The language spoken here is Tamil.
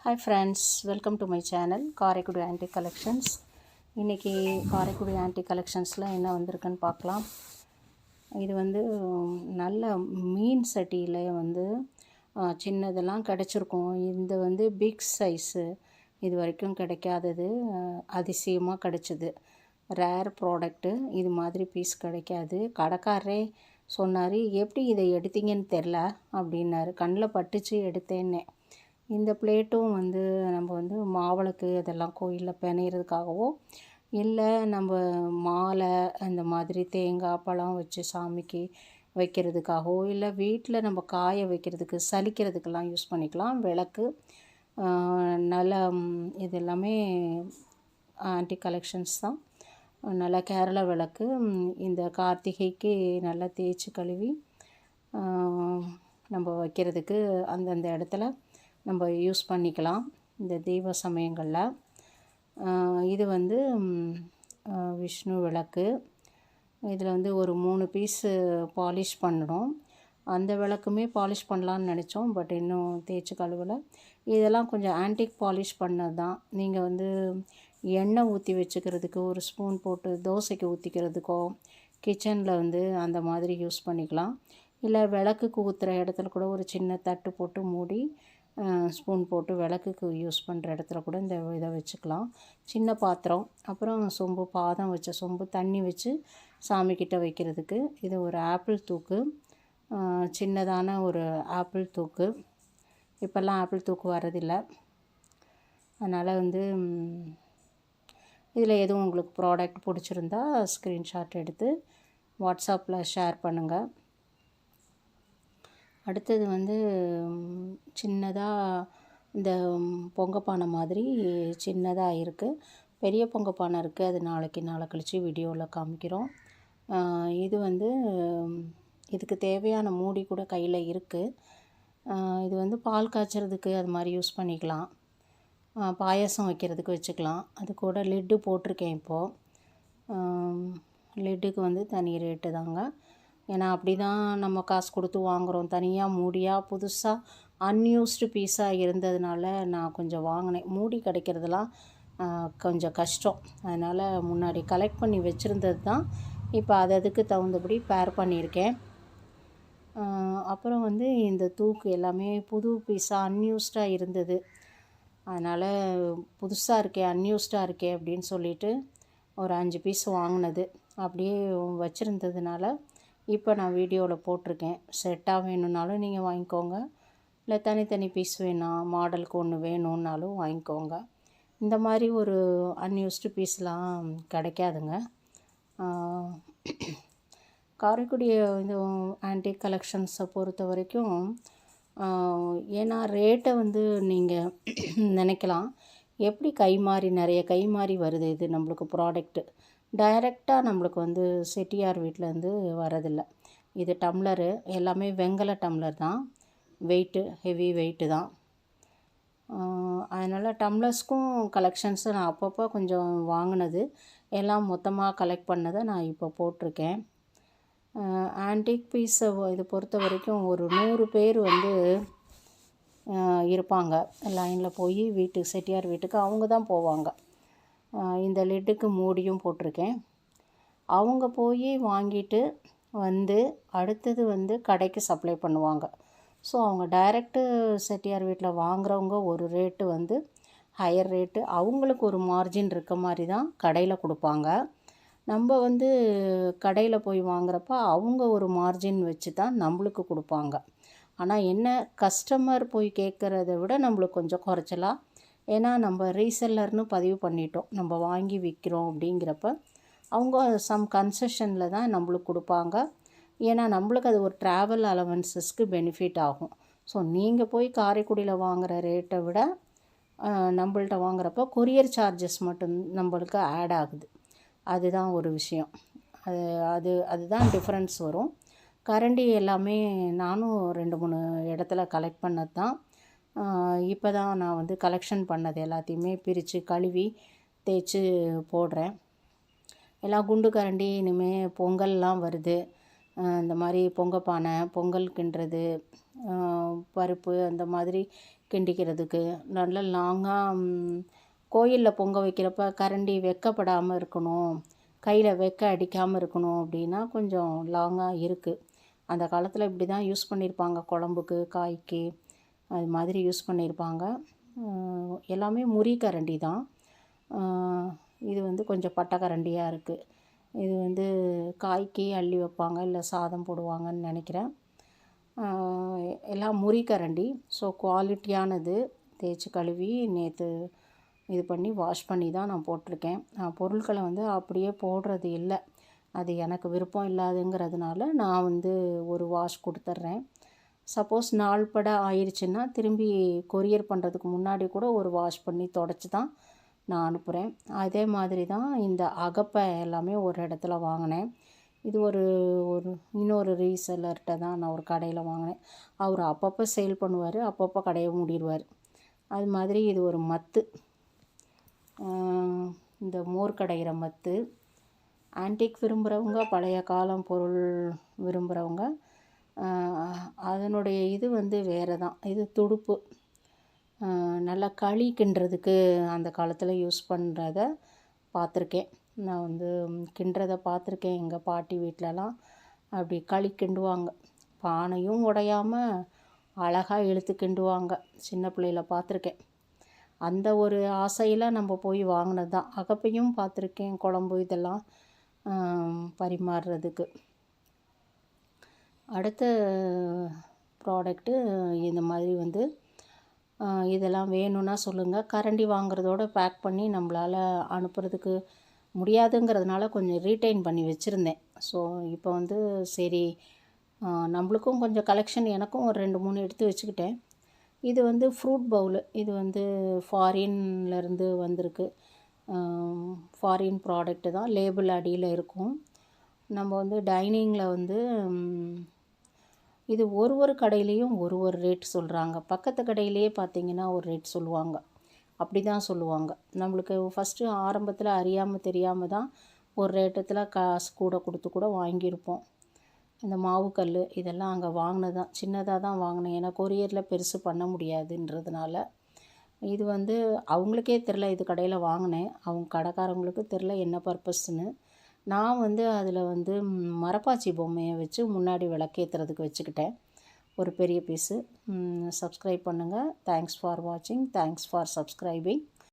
Hi friends, welcome to my channel Karaikudi antique collections. இன்றைக்கி காரைக்குடி ஆன்டிக் கலெக்ஷன்ஸில் என்ன வந்திருக்குன்னு பார்க்கலாம். இது வந்து நல்ல மீன் சட்டியில் சின்னதெல்லாம் கிடச்சிருக்கும். இந்த பிக் சைஸு இது வரைக்கும் கிடைக்காதது, அதிசயமாக கிடச்சிது. ரேர் ப்ராடக்ட்டு, இது மாதிரி பீஸ் கிடைக்காது. கடைக்காரரே சொன்னார், எப்படி இதை எடுத்தீங்கன்னு தெரில அப்படின்னாரு. கண்ணில் பட்டுச்சு, எடுத்தேன்னே. இந்த பிளேட்டும் நம்ம மாவிளக்கு அதெல்லாம் கோயிலில் பிணையிறதுக்காகவோ, இல்லை நம்ம மாலை அந்த மாதிரி தேங்காய் பழம் வச்சு சாமிக்கு வைக்கிறதுக்காகவோ, இல்லை வீட்டில் நம்ம காய வைக்கிறதுக்கு சலிக்கிறதுக்கெல்லாம் யூஸ் பண்ணிக்கலாம். விளக்கு நல்லா இது எல்லாமே ஆன்டிக் கலெக்ஷன்ஸ் தான். நல்லா கேரளா விளக்கு இந்த கார்த்திகைக்கு நல்லா தேய்ச்சி கழுவி நம்ம வைக்கிறதுக்கு அந்தந்த இடத்துல நம்ம யூஸ் பண்ணிக்கலாம் இந்த தெய்வ சமயங்களில். இது விஷ்ணு விளக்கு. இதில் ஒரு 3 பீஸு பாலிஷ் பண்ணணும். அந்த விளக்குமே பாலிஷ் பண்ணலான்னு நினச்சோம், பட் இன்னும் தேய்ச்சி கழுவலை. இதெல்லாம் கொஞ்சம் ஆன்டிக் பாலிஷ் பண்ணது தான். நீங்கள் எண்ணெய் ஊற்றி வச்சுக்கிறதுக்கு ஒரு ஸ்பூன் போட்டு தோசைக்கு ஊற்றிக்கிறதுக்கோ, கிச்சனில் அந்த மாதிரி யூஸ் பண்ணிக்கலாம். இல்லை விளக்குக்கு ஊற்றுற இடத்துல கூட ஒரு சின்ன தட்டு போட்டு மூடி ஸ்பூன் போட்டு விளக்குக்கு யூஸ் பண்ணுற இடத்துல கூட இந்த இதை வச்சுக்கலாம். சின்ன பாத்திரம். அப்புறம் சொம்பு, பாதம் வச்ச சொம்பு, தண்ணி வச்சு சாமிக்கிட்ட வைக்கிறதுக்கு. இது ஒரு ஆப்பிள் தூக்கு, சின்னதான ஒரு ஆப்பிள் தூக்கு. இப்போல்லாம் ஆப்பிள் தூக்கு வரதில்லை. அதனால் இதில் எதுவும் உங்களுக்கு ப்ராடக்ட் பிடிச்சிருந்தா ஸ்க்ரீன்ஷாட் எடுத்து வாட்ஸ்அப்பில் ஷேர் பண்ணுங்கள். அடுத்தது சின்னதாக இந்த பொங்கப்பானை மாதிரி சின்னதாக இருக்குது. பெரிய பொங்கப்பானை இருக்குது, அது நாளை கழித்து வீடியோவில் காமிக்கிறோம். இது இதுக்கு தேவையான மூடி கூட கையில் இருக்குது. இது பால் காய்ச்சறதுக்கு அது மாதிரி யூஸ் பண்ணிக்கலாம். பாயாசம் வைக்கிறதுக்கு வச்சுக்கலாம். அது கூட லிட்டு போட்டிருக்கேன். இப்போது லிட்டுக்கு தனி ரேட்டு தாங்க. ஏன்னா அப்படி தான் நம்ம காசு கொடுத்து வாங்குகிறோம். தனியாக மூடியாக புதுசாக அன்யூஸ்டு பீஸாக இருந்ததுனால நான் கொஞ்சம் வாங்கினேன். மூடி கிடைக்கிறதுலாம் கொஞ்சம் கஷ்டம். அதனால் முன்னாடி கலெக்ட் பண்ணி வச்சுருந்தது தான். இப்போ அதுக்கு தகுந்தபடி பேர் பண்ணியிருக்கேன். அப்புறம் இந்த தூக்கு எல்லாமே புது பீஸாக அன்யூஸ்டாக இருந்தது. அதனால் புதுசாக இருக்கே, அன்யூஸ்டாக இருக்கே அப்படின்னு சொல்லிவிட்டு ஒரு 5 பீஸ் வாங்கினது அப்படியே வச்சுருந்ததுனால இப்போ நான் வீடியோவில் போட்டிருக்கேன். செட்டாக வேணும்னாலும் நீங்கள் வாங்கிக்கோங்க, இல்லை தனித்தனி பீஸ் வேணும், மாடலுக்கு ஒன்று வேணும்னாலும் வாங்கிக்கோங்க. இந்த மாதிரி ஒரு அன்யூஸ்டு பீஸ்லாம் கிடைக்காதுங்க. காரைக்குடி இந்த ஆன்டிக் கலெக்ஷன்ஸை பொறுத்த வரைக்கும், ஏன்னா ரேட்டை நீங்கள் நினைக்கலாம், எப்படி நிறைய கை மாறி வருது இது நம்மளுக்கு ப்ராடக்ட்டு. டைரெக்டாக நம்மளுக்கு செட்டியார் வீட்டிலேருந்து வரதில்லை. இது டம்ளரு எல்லாமே வெங்கல டம்ளர் தான். வெயிட்டு ஹெவி வெயிட்டு தான். அதனால் டம்ளர்ஸ்க்கும் கலெக்ஷன்ஸு நான் அப்பப்போ கொஞ்சம் வாங்கினது எல்லாம் மொத்தமாக கலெக்ட் பண்ணதை நான் இப்போ போட்டிருக்கேன். ஆன்டிக் பீஸை இது பொறுத்த வரைக்கும் ஒரு 100 பேர் இருப்பாங்க. லைனில் போய் செட்டியார் வீட்டுக்கு அவங்க தான் போவாங்க. இந்த லிட்டுக்கு மூடியும் போட்டிருக்கேன். அவங்க போய் வாங்கிட்டு அடுத்தது கடைக்கு சப்ளை பண்ணுவாங்க. ஸோ அவங்க டைரெக்டு செட்டியார் வீட்டில் வாங்குறவங்க ஒரு ரேட்டு ஹையர் ரேட்டு, அவங்களுக்கு ஒரு மார்ஜின் இருக்க மாதிரி தான் கடையில் கொடுப்பாங்க. நம்ம கடையில் போய் வாங்குறப்ப அவங்க ஒரு மார்ஜின் வச்சு தான் நம்மளுக்கு கொடுப்பாங்க. ஆனால் என்ன, கஸ்டமர் போய் கேட்குறத விட நம்மளுக்கு கொஞ்சம் குறைச்சலாம். ஏன்னா நம்ம ரீசெல்லர்னு பதிவு பண்ணிட்டோம், நம்ம வாங்கி விற்கிறோம் அப்படிங்கிறப்ப அவங்க சம் கன்செஷனில் தான் நம்மளுக்கு கொடுப்பாங்க. ஏன்னா நம்மளுக்கு அது ஒரு ட்ராவல் அலவன்சஸ்க்கு பெனிஃபிட் ஆகும். ஸோ நீங்கள் போய் காரைக்குடியில் வாங்குகிற ரேட்டை விட நம்மள்ட்ட வாங்குறப்போ கொரியர் சார்ஜஸ் மட்டும் நம்மளுக்கு ஆட் ஆகுது. அதுதான் ஒரு விஷயம். அதுதான் டிஃப்ரென்ஸ் வரும். கரண்டி எல்லாமே நானும் 2-3 இடத்துல கலெக்ட் பண்ணது தான். இப்போ தான் நான் கலெக்ஷன் பண்ணது எல்லாத்தையுமே பிரித்து கழுவி தேய்ச்சி போடுறேன். எல்லாம் குண்டு கரண்டி இனிமேல் பொங்கல்லாம் வருது. இந்த மாதிரி பொங்கப்பானை, பொங்கல் கிண்டுறது, பருப்பு அந்த மாதிரி கிண்டிக்கிறதுக்கு. நல்ல லாங்காக கோயிலில் பொங்க வைக்கிறப்ப கரண்டி வெக்கப்படாமல் இருக்கணும், கையில் வெக்க அடிக்காமல் இருக்கணும் அப்படின்னா கொஞ்சம் லாங்காக இருக்குது. அந்த காலத்தில் இப்படி தான் யூஸ் பண்ணியிருப்பாங்க, குழம்புக்கு காய்க்கு அது மாதிரி யூஸ் பண்ணியிருப்பாங்க. எல்லாமே முறி கரண்டி தான். இது வந்து கொஞ்சம் பட்டை கரண்டியாக இருக்குது. இது வந்து காய்க்கு அள்ளி வைப்பாங்க, இல்லை சாதம் போடுவாங்கன்னு நினைக்கிறேன். எல்லாம் முறி கரண்டி. ஸோ குவாலிட்டியானது. தேய்ச்சி கழுவி நேற்று இது பண்ணி வாஷ் பண்ணி தான் நான் போட்டிருக்கேன். பொருட்களை வந்து அப்படியே போடுறது இல்லை, அது எனக்கு விருப்பம் இல்லாதுங்கிறதுனால நான் வந்து ஒரு வாஷ் கொடுத்துட்றேன். சப்போஸ் நாள்பட ஆயிடுச்சுன்னா திரும்பி கொரியர் பண்ணுறதுக்கு முன்னாடி கூட ஒரு வாஷ் பண்ணி தொடச்சி தான் நான் அனுப்புகிறேன். அதே மாதிரி தான் இந்த அகப்பை எல்லாமே ஒரு இடத்துல வாங்கினேன். இது ஒரு இன்னொரு ரீசெல்லர்கிட்ட தான் நான் ஒரு கடையில் வாங்கினேன். அவர் அப்பப்போ சேல் பண்ணுவார், அப்பப்போ கடையை மூடிடுவார். அது மாதிரி இது ஒரு மத்து, இந்த மோர் கடைகிற மத்து. ஆன்டிக் விரும்புகிறவங்க, பழைய காலம் பொருள் விரும்புகிறவங்க அதனுடைய இது வந்து வேறு தான். இது துடுப்பு, நல்லா களி கிண்டுறதுக்கு அந்த காலத்தில் யூஸ் பண்ணுறத பார்த்துருக்கேன். நான் வந்து கிண்டுறதை பார்த்துருக்கேன். எங்கள் பாட்டி வீட்டிலலாம் அப்படி களி கிண்டுவாங்க. பானையும் உடையாமல் அழகாக இழுத்து கிண்டுவாங்க. சின்ன பிள்ளையில பார்த்துருக்கேன். அந்த ஒரு ஆசையில் நம்ம போய் வாங்கினது தான். அகப்பையும் பார்த்துருக்கேன், குழம்பு இதெல்லாம் பரிமாறுறதுக்கு. அடுத்த ப்ராடக்ட்டு இந்த மாதிரி வந்து இதெல்லாம் வேணும்னா சொல்லுங்கள். கரண்டி வாங்குறதோடு பேக் பண்ணி நம்மளால் அனுப்புறதுக்கு முடியாதுங்கிறதுனால கொஞ்சம் ரீட்டைன் பண்ணி வச்சுருந்தேன். ஸோ இப்போ வந்து சரி, நம்மளுக்கும் கொஞ்சம் கலெக்ஷன், எனக்கும் ஒரு 2-3 எடுத்து வச்சுக்கிட்டேன். இது வந்து ஃப்ரூட் பவுலு. இது வந்து ஃபாரின்லேருந்து வந்திருக்கு. ஃபாரின் ப்ராடக்ட்டு தான். லேபிள் அடியில் இருக்கும். நம்ம வந்து டைனிங்கில் வந்து இது ஒரு கடையிலையும் ஒரு ரேட் சொல்கிறாங்க. பக்கத்து கடையிலேயே பார்த்திங்கன்னா ஒரு ரேட் சொல்லுவாங்க. அப்படி தான் சொல்லுவாங்க. நம்மளுக்கு ஃபஸ்ட்டு ஆரம்பத்தில் அறியாமல் தெரியாமல் தான் ஒரு ரேட்டத்தில் காசு கூட கொடுத்து கூட வாங்கியிருப்போம். இந்த மாவு கல் இதெல்லாம் அங்கே வாங்கினது தான், சின்னதாக தான் வாங்கினேன். ஏன்னா கொரியரில் பெருசு பண்ண முடியாதுன்றதுனால. இது வந்து அவங்களுக்கே தெரில, இது கடையில் வாங்கினேன். அவங்க கடைக்காரங்களுக்கு தெரில என்ன பர்பஸ்ன்னு. நான் வந்து அதில் வந்து மரப்பாச்சி பொம்மையை வச்சு முன்னாடி விளக்கேற்றுறதுக்கு வச்சுக்கிட்டேன், ஒரு பெரிய பீஸு. சப்ஸ்கிரைப் பண்ணுங்கள். தேங்க்ஸ் ஃபார் வாட்சிங். Thanks for subscribing.